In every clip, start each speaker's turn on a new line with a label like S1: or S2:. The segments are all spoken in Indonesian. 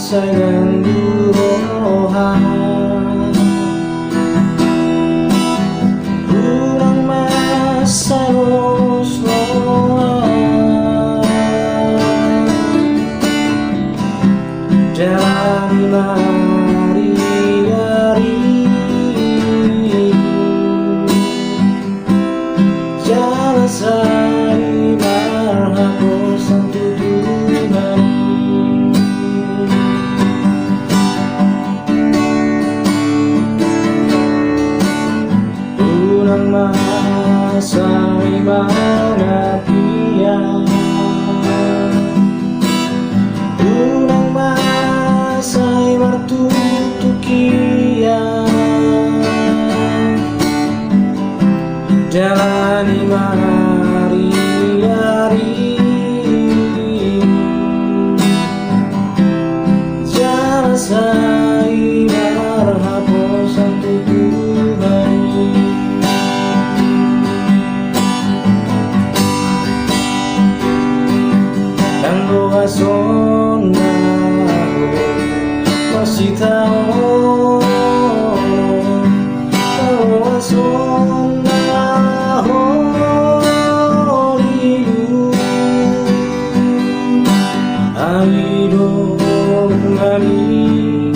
S1: sayang durohan urang masaros loan jalani mari-ari jalan sari marhaposan tuduhan unang masay manapian unang masay martutukian jalani mari-ari jalan say marhaposan tuduhan yang doa sonnaho masih tahu doa sonnaho liu aido ngani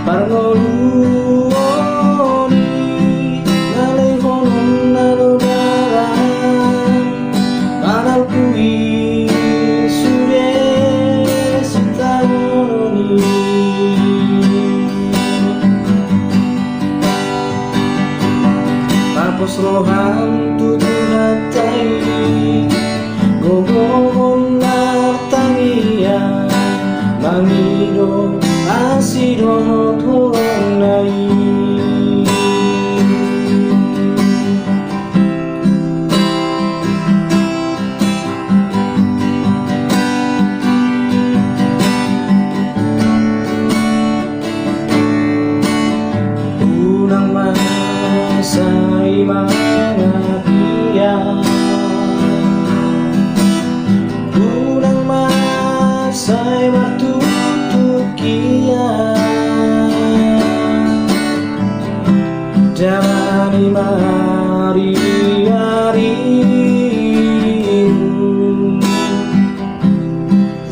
S1: parngoluni nalehonun narodaran kanal kui sude sitaoni tapos rohan tuduhatai gogohon nartangian mangido asidot holonai unang masay manapian unang masay martutukian jalani mari-ari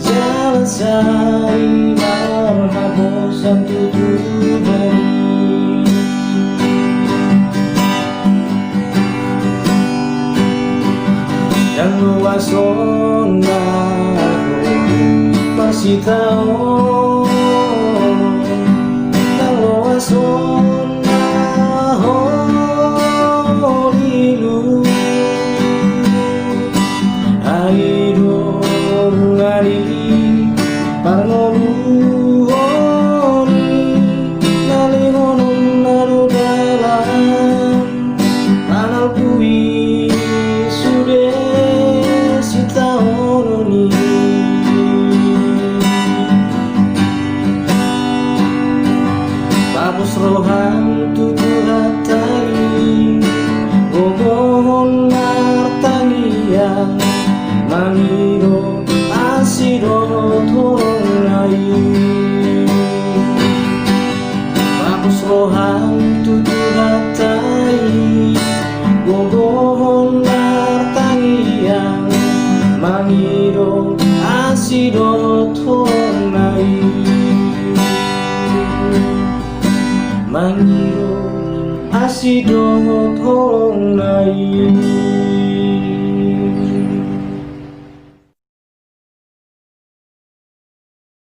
S1: jalan say marhaposan tuduhan yang luas sonnaho masih tahu yang luas sonnaho lilu aido ngani parngoluhoni nalihonun narodalan kanal kui sude sitaoni tapos rohan tuduhatai gogohon nartangian mangido asidot holonai tapos rohan tuduhatai gogohon nartangian mangido asidot holonai mangido asidot holonai